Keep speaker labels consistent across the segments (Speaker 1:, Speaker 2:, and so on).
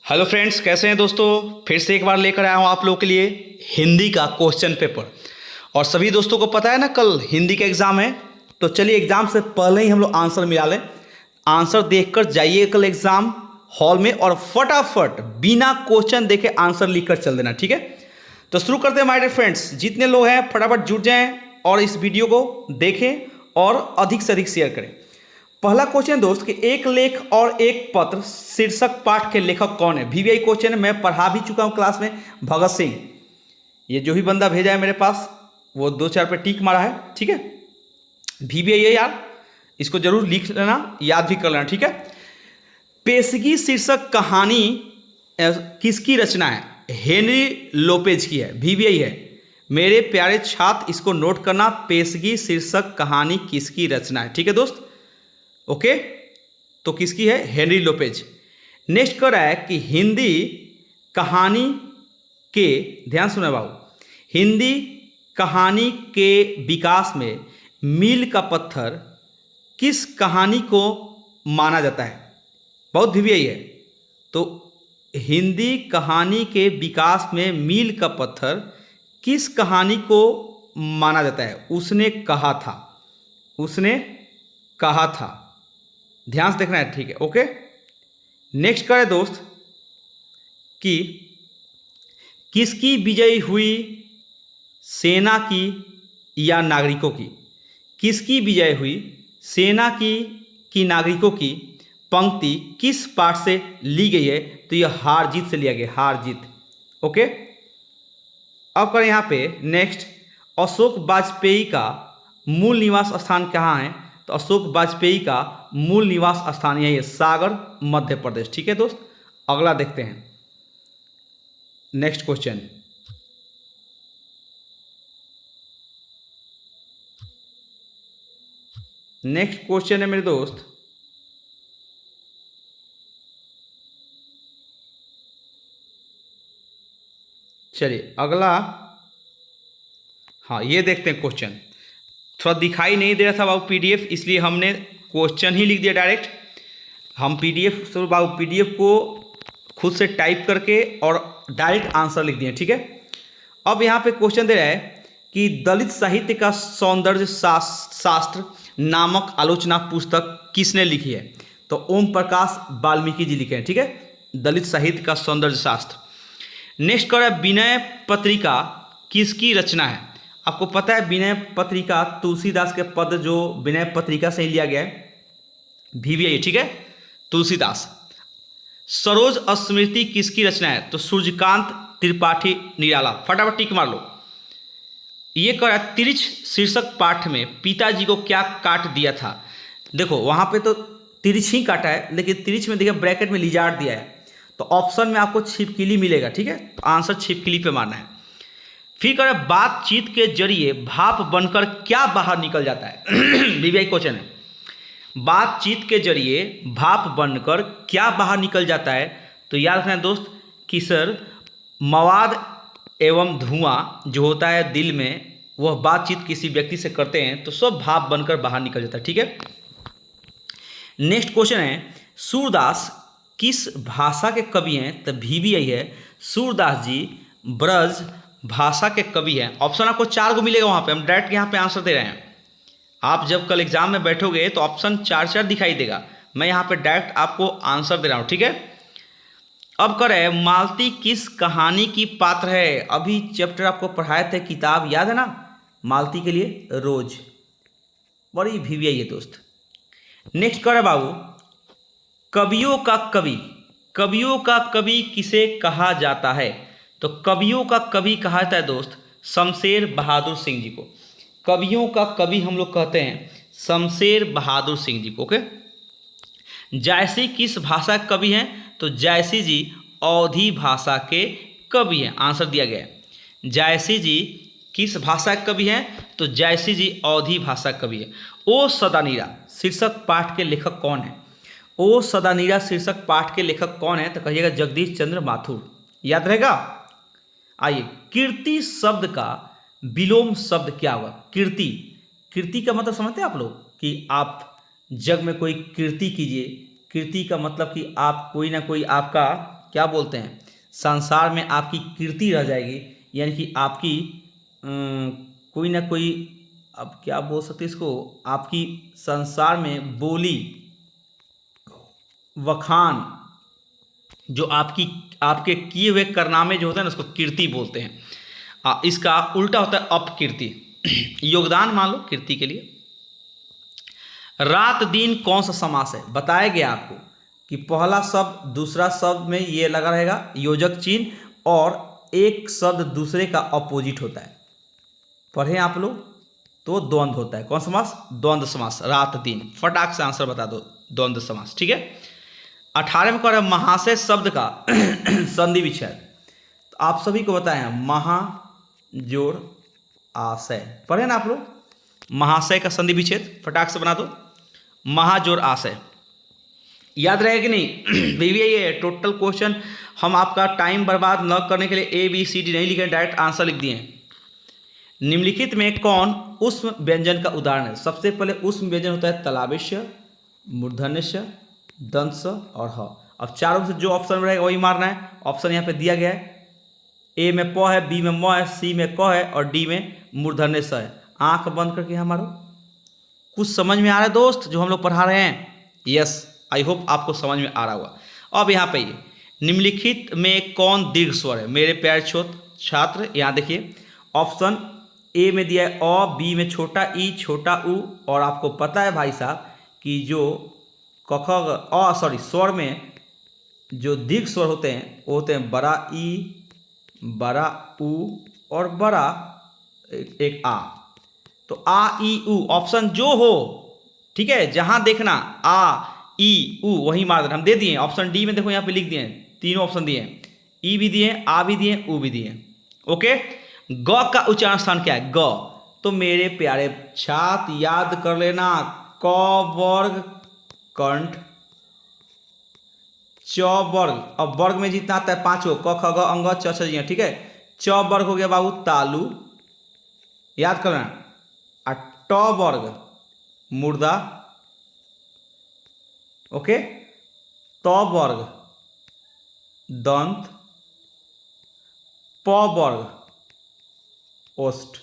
Speaker 1: Hello friends, कैसे हैं दोस्तों। फिर से एक बार लेकर आया हूँ आप लोगों के लिए हिंदी का क्वेश्चन पेपर। और सभी दोस्तों को पता है ना, कल हिंदी का एग्ज़ाम है। तो चलिए एग्ज़ाम से पहले ही हम लोग आंसर मिला लें। आंसर देखकर जाइए कल एग्ज़ाम हॉल में और फटाफट बिना क्वेश्चन देखे आंसर लिख कर चल देना, ठीक है। तो शुरू करते हैं माय डियर फ्रेंड्स। जितने लोग हैं फटाफट जुट जाएँ और इस वीडियो को देखें और अधिक से अधिक शेयर करें। पहला क्वेश्चन दोस्त कि एक लेख और एक पत्र शीर्षक पाठ के लेखक कौन है। वीवीआई क्वेश्चन है, मैं पढ़ा भी चुका हूं क्लास में। भगत सिंह। ये जो भी बंदा भेजा है मेरे पास वो 2-4 पे टिक मारा है, ठीक है। वीवीआई है यार, इसको जरूर लिख लेना, याद भी कर लेना, ठीक है। पेशगी शीर्षक कहानी किसकी रचना है। हेनरी लोपेज की है, वीवीआई है। मेरे प्यारे छात्र इसको नोट करना, पेशगी शीर्षक कहानी किसकी रचना है, ठीक है दोस्त। ओके, तो किसकी है, हेनरी लोपेज। नेक्स्ट कर रहा है कि हिंदी कहानी के, ध्यान सुने बाबू, हिंदी कहानी के विकास में मील का पत्थर किस कहानी को माना जाता है। बहुत वीवीआई है। तो हिंदी कहानी के विकास में मील का पत्थर किस कहानी को माना जाता है। उसने कहा था, उसने कहा था। ध्यान से देखना है, ठीक है। ओके, नेक्स्ट करें दोस्त कि किसकी विजय हुई, सेना की या नागरिकों की। किसकी विजय हुई, सेना की नागरिकों की पंक्ति किस पाठ से ली गई है। तो यह हार जीत से लिया गया, हार जीत। ओके, अब करें यहाँ पे नेक्स्ट, अशोक वाजपेयी का मूल निवास स्थान कहाँ है। तो अशोक वाजपेयी का मूल निवास स्थान यही है, सागर, मध्य प्रदेश, ठीक है दोस्त। अगला देखते हैं नेक्स्ट क्वेश्चन। नेक्स्ट क्वेश्चन है मेरे दोस्त, चलिए अगला। हाँ, ये देखते हैं क्वेश्चन। थोड़ा दिखाई नहीं दे रहा था बाबू पीडीएफ, इसलिए हमने क्वेश्चन ही लिख दिया डायरेक्ट। हम पीडीएफ से बाबू पीडीएफ को खुद से टाइप करके और डायरेक्ट आंसर लिख दिए, ठीक है। अब यहाँ पे क्वेश्चन दे रहा है कि दलित साहित्य का सौंदर्य शास्त्र नामक आलोचना पुस्तक किसने लिखी है। तो ओम प्रकाश वाल्मीकि जी लिखे हैं, ठीक है, दलित साहित्य का सौंदर्य शास्त्र। नेक्स्ट कर विनय पत्रिका किसकी रचना है। आपको पता है विनय पत्रिका तुलसीदास के पद जो विनय पत्रिका से ही लिया गया है, वीवीआई, ठीक है, तुलसीदास। सरोज स्मृति किसकी रचना है। तो सूर्यकांत त्रिपाठी निराला। फटाफट टिक मार लो। ये करा तिरछ शीर्षक पाठ में पिताजी को क्या काट दिया था। देखो वहां पे तो तिरछ ही काटा है, लेकिन तिरछ में देखिए ब्रैकेट में लिजार्ड दिया है। तो ऑप्शन में आपको छिपकली मिलेगा, ठीक है। तो आंसर छिपकली पे मारना है। फिर करें बातचीत के जरिए भाप बनकर क्या बाहर निकल जाता है। वीवीआई क्वेश्चन है, बातचीत के जरिए भाप बनकर क्या बाहर निकल जाता है। तो याद रखना दोस्त कि सर मवाद एवं धुआं जो होता है दिल में, वह बातचीत किसी व्यक्ति से करते हैं तो सब भाप बनकर बाहर निकल जाता है, ठीक है। नेक्स्ट क्वेश्चन है, सूरदास किस भाषा के कवि हैं। तो वीवीआई है, सूरदास जी ब्रज भाषा के कवि हैं। ऑप्शन आपको 4 को मिलेगा वहाँ पे, हम डायरेक्ट यहाँ पे आंसर दे रहे हैं। आप जब कल एग्जाम में बैठोगे तो ऑप्शन 4 दिखाई देगा, मैं यहाँ पे डायरेक्ट आपको आंसर दे रहा हूँ, ठीक है। अब करें मालती किस कहानी की पात्र है। अभी चैप्टर आपको पढ़ाए थे, किताब याद है ना, मालती के लिए रोज। बड़ी वीवीआई है दोस्त। नेक्स्ट करें बाबू, कवियों का कवि, कवियों का कवि किसे कहा जाता है। तो कवियों का कवि कहा जाता है दोस्त शमशेर बहादुर सिंह जी को। कवियों का कवि हम लोग कहते हैं शमशेर बहादुर सिंह जी को। ओके, जायसी किस भाषा के कवि हैं। तो जायसी जी अवधी भाषा के कवि हैं, आंसर दिया गया है। जायसी जी किस भाषा के कवि हैं। तो जायसी जी अवधी भाषा के कवि है। ओ सदानीरा शीर्षक पाठ के लेखक कौन है। ओ सदानीरा शीर्षक पाठ के लेखक कौन है। तो कहिएगा जगदीश चंद्र माथुर, याद रहेगा। आइए, कीर्ति शब्द का विलोम शब्द क्या होगा। कीर्ति, कीर्ति का मतलब समझते हैं आप लोग कि आप जग में कोई कीर्ति कीजिए। कीर्ति का मतलब कि आप कोई ना कोई आपका क्या बोलते हैं, संसार में आपकी कीर्ति रह जाएगी, यानी कि आपकी कोई ना कोई, अब क्या बोल सकते इसको, आपकी संसार में बोली वखान, जो आपकी आपके किए हुए कारनामे जो होते हैं ना, उसको कीर्ति बोलते हैं। इसका उल्टा होता है अपकीर्ति। योगदान मान लो कीर्ति के लिए। रात दिन कौन सा समास है, बताया गया आपको कि पहला शब्द दूसरा शब्द में ये लगा रहेगा योजक चिन्ह, और एक शब्द दूसरे का अपोजिट होता है। पढ़े आप लोग तो द्वंद्व होता है। कौन समास? द्वंद्व समास। रात दिन, फटाक से आंसर बता दो, द्वंद्व समास। ठीक है। 18 में कह रहा है महाशय शब्द का संधि विच्छेद। तो आप सभी को बताए हैं महा जोड़ आशय, पढ़े ना आप लोग, महाशय का संधि विच्छेद फटाक से बना दो, महाजोर आशय, याद रहेगा कि नहीं? बीवी ये टोटल क्वेश्चन हम आपका टाइम बर्बाद न करने के लिए ABCD नहीं लिखे, डायरेक्ट आंसर लिख दिए। निम्नलिखित में कौन उष्म व्यंजन का उदाहरण है? सबसे पहले उष्म व्यंजन होता है तलावेश्य, मूर्धन्यस्य, दंश और ह। अब चारों से जो ऑप्शन रहेगा वही मारना है। ऑप्शन यहाँ पे दिया गया है, A में प है, B में म है, C में क है और D में मूर्धन्य स है। आंख बंद करके यहाँ मारो। कुछ समझ में आ रहा है दोस्त जो हम लोग पढ़ा रहे हैं? यस, आई होप आपको समझ में आ रहा होगा। अब यहाँ पे ये निम्नलिखित में कौन दीर्घ स्वर है? मेरे प्यारे छात्र यहाँ देखिए, ऑप्शन A में दिया है अ, B में छोटा ई छोटा उ, और आपको पता है भाई साहब कि जो स्वर में जो दीर्घ स्वर होते हैं वो होते हैं बड़ा ई, बड़ा उ और बड़ा एक आ। तो आ ई उ ऑप्शन जो हो, ठीक है, जहां देखना आ ई उ वही मार देना। हम दे दिए ऑप्शन डी में, देखो यहाँ पे लिख दिए तीनों ऑप्शन दिए, ई भी दिए, आ भी दिए, उ भी दिए। ओके, ग का उच्चारण स्थान क्या है? ग। तो मेरे प्यारे छात्र याद कर लेना, क वर्ग कंठ, च वर्ग, अब वर्ग में जितना आता है पांचों, क ख ग अंग च छ जी, ठीक है। च वर्ग हो गया बाबू तालु, याद करना। और ट वर्ग मुर्दा, ओके। त वर्ग दंत, प वर्ग ओष्ठ।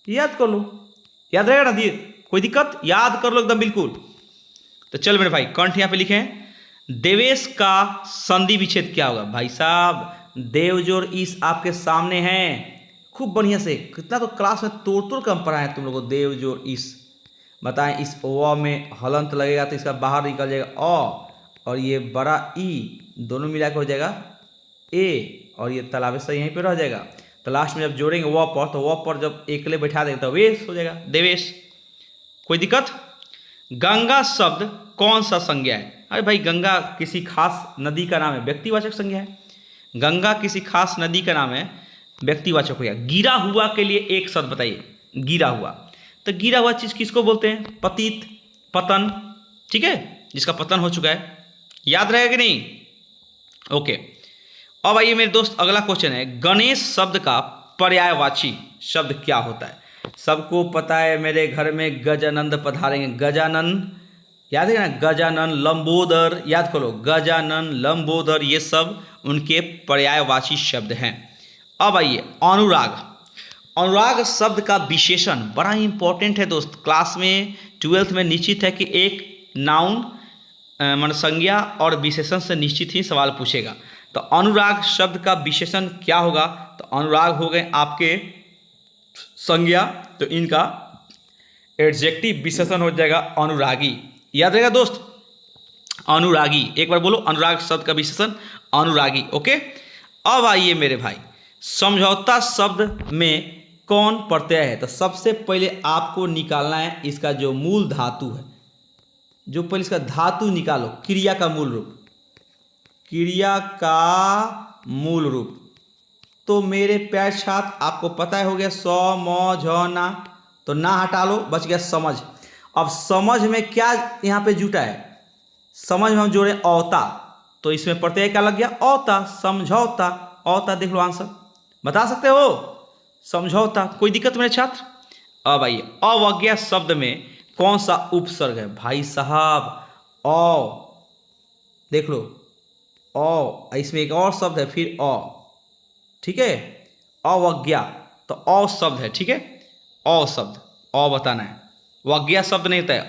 Speaker 1: याद कर लो, याद रहेगा ना दिए, कोई दिक्कत? याद कर लो एकदम बिल्कुल। तो चल मेरे भाई, कंठ यहाँ पे लिखे हैं। देवेश का संधि विच्छेद क्या होगा? भाई साहब देवजोर इस आपके सामने है, खूब बढ़िया से, कितना तो क्लास में तोड़ तोड़ कर हम पढ़ाए तुम लोगों को। देवजोर इस, बताएं इस व में हलंत लगेगा तो इसका बाहर निकल जाएगा अ, और ये बड़ा ई दोनों मिला के हो जाएगा ए, और ये तालाबे से यहीं पे रह जाएगा। तो लास्ट में जब जोड़ेंगे व पर, तो व पर जब एकले बैठा देंगे तो वेश हो जाएगा, देवेश। कोई दिक्कत? गंगा शब्द कौन सा संज्ञा है? अरे भाई गंगा किसी खास नदी का नाम है, व्यक्तिवाचक संज्ञा है। गंगा किसी खास नदी का नाम है, व्यक्तिवाचक हो गया। गिरा हुआ के लिए एक शब्द बताइए, गिरा हुआ। तो गिरा हुआ चीज किसको बोलते हैं? पतित, पतन, ठीक है, जिसका पतन हो चुका है। याद रहेगा कि नहीं? ओके, अब आइए मेरे दोस्त, अगला क्वेश्चन है, गणेश शब्द का पर्यायवाची शब्द क्या होता है? सबको पता है, मेरे घर में गजानंद पधारेंगे। गजानन याद है ना, गजानन, लंबोदर, याद करो, गजानन, लंबोदर, ये सब उनके पर्यायवाची शब्द हैं। अब आइए अनुराग। अनुराग शब्द का विशेषण बड़ा इंपॉर्टेंट है दोस्त, क्लास में 12th में निश्चित है कि एक नाउन मान संज्ञा और विशेषण से निश्चित ही सवाल पूछेगा। तो अनुराग शब्द का विशेषण क्या होगा? तो अनुराग हो गए आपके संज्ञा, तो इनका एडजेक्टिव विशेषण हो जाएगा अनुरागी। याद रहेगा दोस्त, अनुरागी। एक बार बोलो, अनुराग शब्द का विशेषण अनुरागी। ओके, अब आइए मेरे भाई, समझौता शब्द में कौन प्रत्यय है? तो सबसे पहले आपको निकालना है इसका जो मूल धातु है, जो पहले इसका धातु निकालो, क्रिया का मूल रूप, क्रिया का मूल रूप। तो मेरे प्यारे छात्र आपको पता हो गया, समझना, तो ना हटा लो, बच गया समझ। अब समझ में क्या यहाँ पे जुटा है? समझ में हम जोड़े औता, तो इसमें प्रत्यय क्या लग गया? औता, समझौता। औता देख लो, आंसर बता सकते हो, समझौता। कोई दिक्कत मेरे छात्र? अब आइए, अवज्ञा शब्द में कौन सा उपसर्ग है? भाई साहब अ, देख लो, इसमें एक और शब्द है फिर ठीक है, अवज्ञा, तो शब्द है, ठीक है, शब्द, बताना है, वज्ञा शब्द नहीं होता है,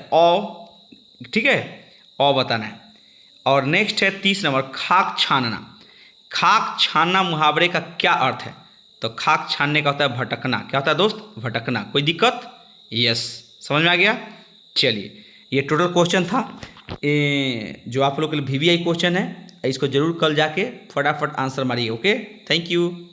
Speaker 1: ठीक है, बताना है। और नेक्स्ट है 30 नंबर, खाक छानना। खाक छानना मुहावरे का क्या अर्थ है? तो खाक छानने का होता है भटकना। क्या होता है दोस्त? भटकना। कोई दिक्कत? यस, समझ में आ गया। चलिए, ये टोटल क्वेश्चन था, जो आप लोग के लिए VVI क्वेश्चन है। इसको जरूर कल जाके फटाफट आंसर मारिए। Okay, thank you.